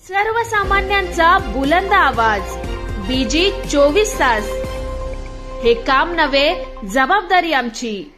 सर्वसामान्यांचा बुलंद आवाज, बीजी 24 तास. हे काम नव्हे, जबाबदारी आमची.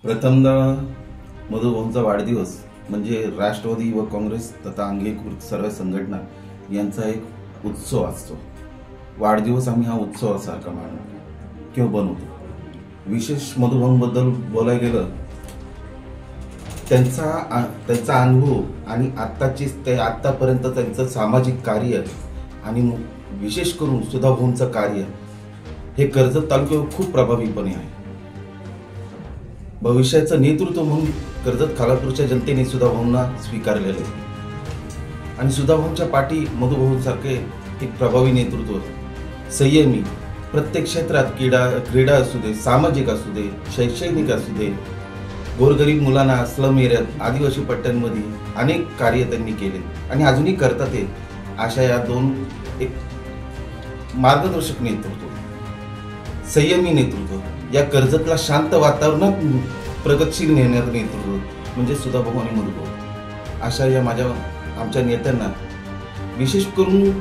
प्रथमदा मधुभाऊंचा वाढदिवस म्हणजे राष्ट्रवादी युवक काँग्रेस तथा अंगीकृत सर्व संघटना यांचा एक उत्सव असतो. वाढदिवस आम्ही हा उत्सवासारखा मानतो किंवा बनवतो. विशेष मधुभाऊंबद्दल बोलायला गेलं, त्यांचा अनुभव आणि आत्तापर्यंत त्यांचं सामाजिक कार्य आणि विशेष करून सुधाभाऊंचं कार्य हे कर्जत तालुक्यावर खूप प्रभावीपणे आहे. भविष्याचं नेतृत्व म्हणून कर्जत खालापूरच्या जनतेने सुधाभाऊंना स्वीकारलेलं आहे आणि सुधाभाऊंच्या पाठी मधुभाऊंसारखे एक प्रभावी नेतृत्व, संयमी, प्रत्येक क्षेत्रात क्रीडा असू दे, सामाजिक असू दे, शैक्षणिक असू दे, गोरगरीब मुलांना स्लम एरियात, आदिवासी पट्ट्यांमध्ये अनेक कार्य त्यांनी केले आणि अजूनही करतात. ते अशा या दोन एक मार्गदर्शक नेतृत्व, संयमी नेतृत्व, या कर्जतला शांत वातावरणात प्रगतशील नेण्याचं नेतृत्व म्हणजे सुधाभाऊ आणि मधुभाऊ. अशा या आमच्या नेत्यांना विशेष करून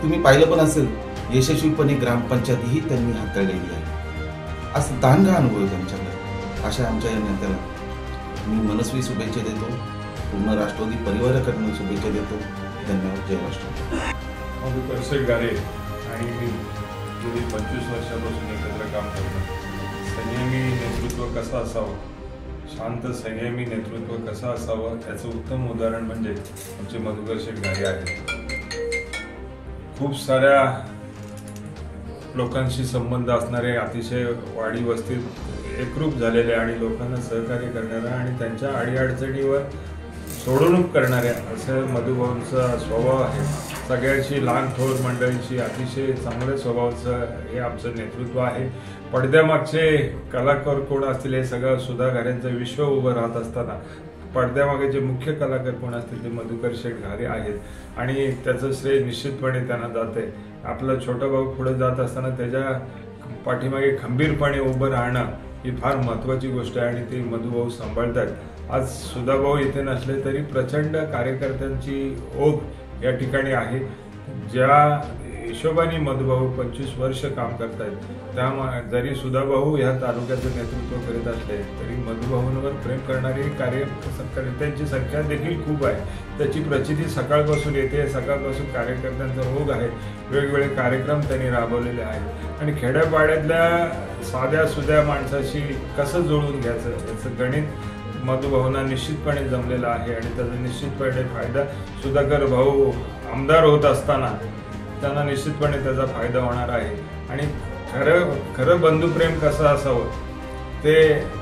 तुम्ही पाहिलं पण असेल, यशस्वीपणे ग्रामपंचायतही त्यांनी हाताळलेली आहे. असं दांडगा अनुभव आहे त्यांच्याकडे. अशा आमच्या या नेत्याला मी मनस्वी शुभेच्छा देतो. पूर्ण राष्ट्रवादी परिवाराकडून शुभेच्छा देतो. धन्यवाद. जय राष्ट्र. मधुकर गारे आणि मी गेली 25 वर्षापासून एकत्र काम करतो. संयमी नेतृत्व कसं असावं, शांत संयमी नेतृत्व कसं असावं याचं उत्तम उदाहरण म्हणजे आमचे मधुकर गारे आहेत. खूप साऱ्या लोकांशी संबंध असणारे, अतिशय वाडी वस्तीत एकरूप झालेले आणि लोकांना सहकार्य करणाऱ्या आणि त्यांच्या अडीअडचणीवर सोडवणूक करणाऱ्या असं मधुभाऊंचा स्वभाव आहे. सगळ्यांशी, लहान थोर मंडळींशी अतिशय चांगल्या स्वभावाचं हे आमचं नेतृत्व आहे. पडद्यामागचे कलाकार कोण असतील हे सगळं सुधाघाऱ्यांचं विश्व उभं राहत असताना पडद्यामागे जे मुख्य कलाकार कोण असतील ते मधुकर घारे आहेत आणि त्याचं श्रेय निश्चितपणे त्यांना जाते. आपला छोटा भाऊ पुढे जात असताना त्याच्या पाठीमागे खंबीरपणे उभं राहणं ही फार महत्त्वाची गोष्ट आहे आणि ती मधुभाऊ सांभाळतात. आज सुधाभाऊ इथे नसले तरी प्रचंड कार्यकर्त्यांची ओघ या ठिकाणी आहे. ज्या हिशोबाने मधुभाऊ 25 वर्ष काम करतायत, त्यामुळे जरी सुधाभाऊ ह्या तालुक्याचं नेतृत्व करीत असले तरी मधुभाऊंवर प्रेम करणारी कार्यकर्त्यांची संख्या देखील खूप आहे. त्याची प्रचिती सकाळपासून येते. सकाळपासून कार्यकर्त्यांचा ओघ आहे. वेगवेगळे कार्यक्रम त्यांनी राबवलेले आहेत आणि खेड्यापाड्यातल्या साध्या सुध्या माणसाशी कसं जोडून घ्यायचं याचं गणित मधुभाऊंना निश्चितपणे जमलेला आहे आणि त्याचा निश्चितपणे फायदा सुधाकर भाऊ आमदार होत असताना त्यांना निश्चितपणे त्याचा फायदा होणार आहे. आणि खरं बंधुप्रेम कसं असावं ते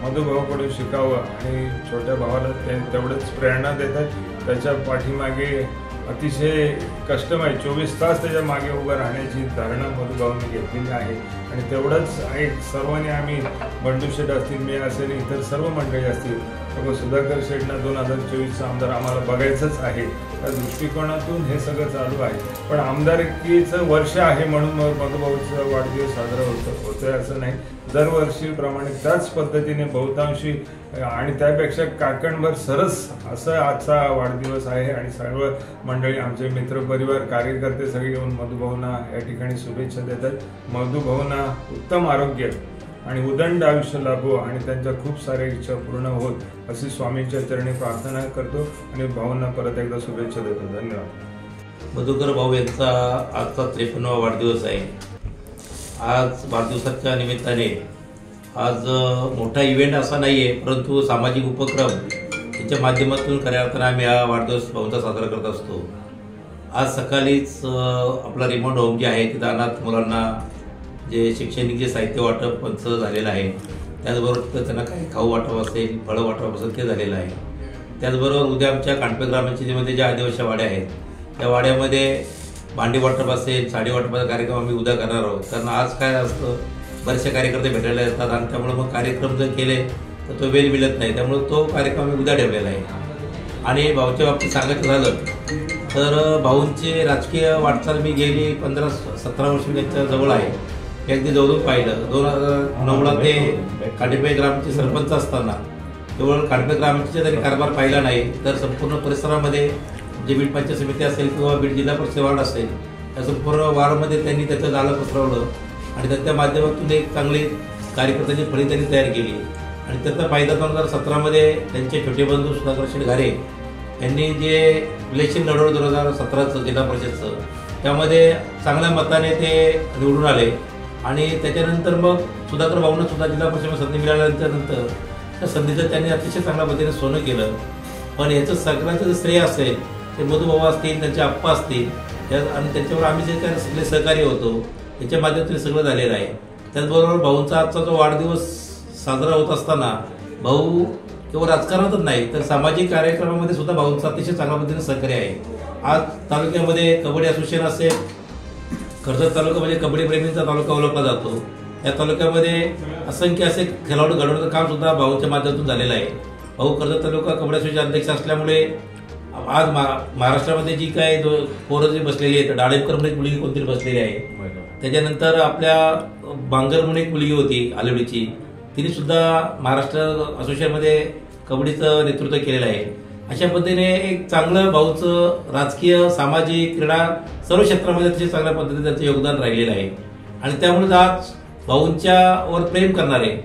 मधुभाऊकडून शिकावं आणि छोट्या भावाला ते तेवढंच प्रेरणा देतात. त्याच्या पाठीमागे अतिशय कष्टमय 24 तास त्याच्या मागे उभं राहण्याची धारणा मधुभाऊंनी घेतलेली आहे. आणि तेवढंच एक सर्वांनी आम्ही बंडू शेठ असतील, मी असेल, इतर सर्व मंडळी असतील, सुधाकर शेठना 2024चा आमदार आम्हाला बघायचंच आहे. त्या दृष्टिकोनातून हे सगळं चालू आहे. पण आमदारकीचं वर्ष आहे म्हणून मधुभाऊचा वाढदिवस साजरा होतोय असं नाही. दरवर्षीप्रमाणे त्याच पद्धतीने बहुतांशी आणि त्यापेक्षा काकणभर सरस असं आजचा वाढदिवस आहे. आणि सर्व मंडळी, आमचे मित्रपरिवार, कार्यकर्ते सगळे येऊन मधुभाऊंना या ठिकाणी शुभेच्छा देतात. मधुभाऊंना उत्तम आरोग्य आणि उदंड आयुष्य लाभो आणि त्यांच्या खूप साऱ्या इच्छा पूर्ण होत अशी स्वामींच्या चरणी प्रार्थना करतो आणि भाऊंना परत एकदा शुभेच्छा देतो. धन्यवाद. मधुकर भाऊ यांचा आजचा 53वा वाढदिवस आहे. आज वाढदिवसाच्या निमित्ताने आज मोठा इव्हेंट असा नाही आहे, परंतु सामाजिक उपक्रम याच्या माध्यमातून खऱ्या अर्थाने आम्ही हा वाढदिवस भाऊंचा साजरा करत असतो. आज सकाळीच आपला रिमोट होम जे आहे तिथं अनाथ मुलांना जे शैक्षणिक जे साहित्य वाटप पंच झालेलं आहे, त्याचबरोबर त्यांना काही खाऊ वाटप असेल, फळं वाटप असेल ते झालेलं आहे. त्याचबरोबर उद्या आमच्या कांडपे ग्रामपंचायतीमध्ये ज्या आदिवासी वाड्या आहेत त्या वाड्यामध्ये भांडी वाटप असेल, साडी वाटपाचा कार्यक्रम आम्ही उद्या करणार आहोत. कारण आज काय असतं, बरेचसे कार्यकर्ते भेटायला येतात आणि त्यामुळे मग कार्यक्रम जर केले तर तो वेळ मिळत नाही. त्यामुळे तो कार्यक्रम आम्ही उद्या ठेवलेला आहे. आणि भाऊच्या बाबतीत सांगायचं झालं तर भाऊंची राजकीय वाटचाल मी गेली 15-17 वर्ष त्यांच्या जवळ आहे. हे अगदी जवळून पाहिलं. 2009ला ते कांडपे ग्रामचे सरपंच असताना केवळ कांडपे ग्रामचे त्यांनी कारभार पाहिला नाही, तर संपूर्ण परिसरामध्ये जे बीड पंचायत समिती असेल किंवा बीड जिल्हा परिषद वार्ड असेल त्या संपूर्ण वार्डमध्ये त्यांनी त्याचं जाळं पसरवलं आणि त्याच्या माध्यमातून एक चांगली कार्यकर्त्याची फळी त्यांनी तयार केली. आणि त्याचा फायदा 2017मध्ये त्यांचे छोटे बंधू सुधाकर शेठ घारे यांनी जे इलेक्शन लढवलं 2017चं जिल्हा परिषदचं, त्यामध्ये चांगल्या मताने ते निवडून आले. आणि त्याच्यानंतर मग सुधाकर भाऊंना सुद्धा जिल्हा परिषदेमध्ये संधी मिळाल्यानंतर त्या संधीचं त्यांनी अतिशय चांगल्या पद्धतीने सोनं केलं. पण याचं सगळ्यांचं जे श्रेय असेल ते मधुभाऊ असतील, त्यांचे आप्पा असतील, आणि त्यांच्यावर आम्ही जे काय सगळे सहकार्य होतो त्याच्या माध्यमातून सगळं झालेलं आहे. त्याचबरोबर भाऊंचा आजचा जो वाढदिवस साजरा होत असताना भाऊ केवळ राजकारणातच नाही तर सामाजिक कार्यक्रमामध्ये सुद्धा भाऊंचा अतिशय चांगल्या पद्धतीने सहकार्य आहे. आज तालुक्यामध्ये कबड्डी असोसिएशन असेल, कर्जत तालुका म्हणजे कबड्डी प्रेमींचा तालुका ओळखला जातो. या तालुक्यामध्ये असंख्य असे खेळाडू घडवण्याचं काम सुद्धा भाऊच्या माध्यमातून झालेलं आहे. भाऊ कर्जत तालुका कबड्डी असोसिएशन अध्यक्ष असल्यामुळे आज महाराष्ट्रामध्ये जी काय पोरं जी बसलेली आहेत, डाळेकर म्हणून एक मुलगी कोणतरी बसलेली आहे, त्याच्यानंतर आपल्या बांगर म्हणून एक मुलगी होती आलेवडीची, तिने सुद्धा महाराष्ट्र असोसिएशनमध्ये कबड्डीचं नेतृत्व केलेलं आहे. अशा पद्धतीने एक चांगलं भाऊचं राजकीय, सामाजिक, क्रीडा सर्व क्षेत्रामध्ये अतिशय चांगल्या पद्धतीने त्यांचं योगदान राहिलेलं आहे. आणि त्यामुळे आज भाऊंच्यावर प्रेम करणारे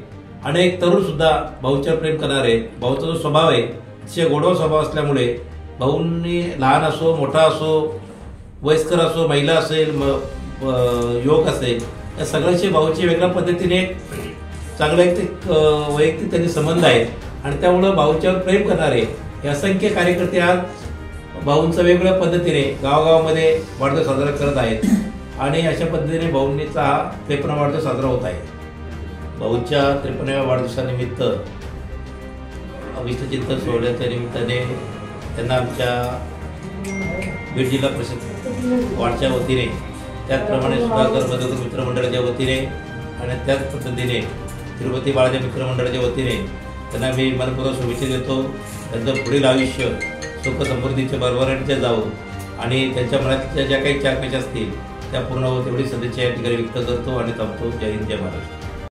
अनेक तरुण सुद्धा भाऊंच्यावर प्रेम करणारे. भाऊचा जो स्वभाव आहे अतिशय गोडवा स्वभाव असल्यामुळे भाऊंनी लहान असो, मोठा असो, वयस्कर असो, महिला असेल, युवक असेल, या सगळ्यांशी भाऊची वेगळ्या पद्धतीने चांगला एक वैयक्तिक त्यांनी संबंध आहेत. आणि त्यामुळं भाऊच्यावर प्रेम करणारे हे असंख्य कार्यकर्ते आज भाऊंचा वेगवेगळ्या पद्धतीने गावागावामध्ये वाढदिवस साजरा करत आहेत. आणि अशा पद्धतीने भाऊंनीचा हा 53वा वाढदिवस साजरा होत आहे. भाऊच्या 53व्या वाढदिवसानिमित्त अभिष्टचिंतन सोहळ्याच्या निमित्ताने त्यांना आमच्या बीड जिल्हा परिषद वार्डच्या वतीने, त्याचप्रमाणे सुधाकर मधुकर मित्रमंडळाच्या वतीने आणि त्याच पद्धतीने तिरुपती बाळाजी मित्रमंडळाच्या वतीने त्यांना मी मनपूर्वक शुभेच्छा देतो. त्यांचं पुढील आयुष्य सुख समृद्धीचे भरभराटीचे जावं आणि त्यांच्या मनातल्या ज्या काही इच्छा आकांक्षा असतील त्या पूर्ण होत एवढी सदिच्छा या ठिकाणी व्यक्त करतो आणि थांबतो. जय हिंद, जय महाराष्ट्र.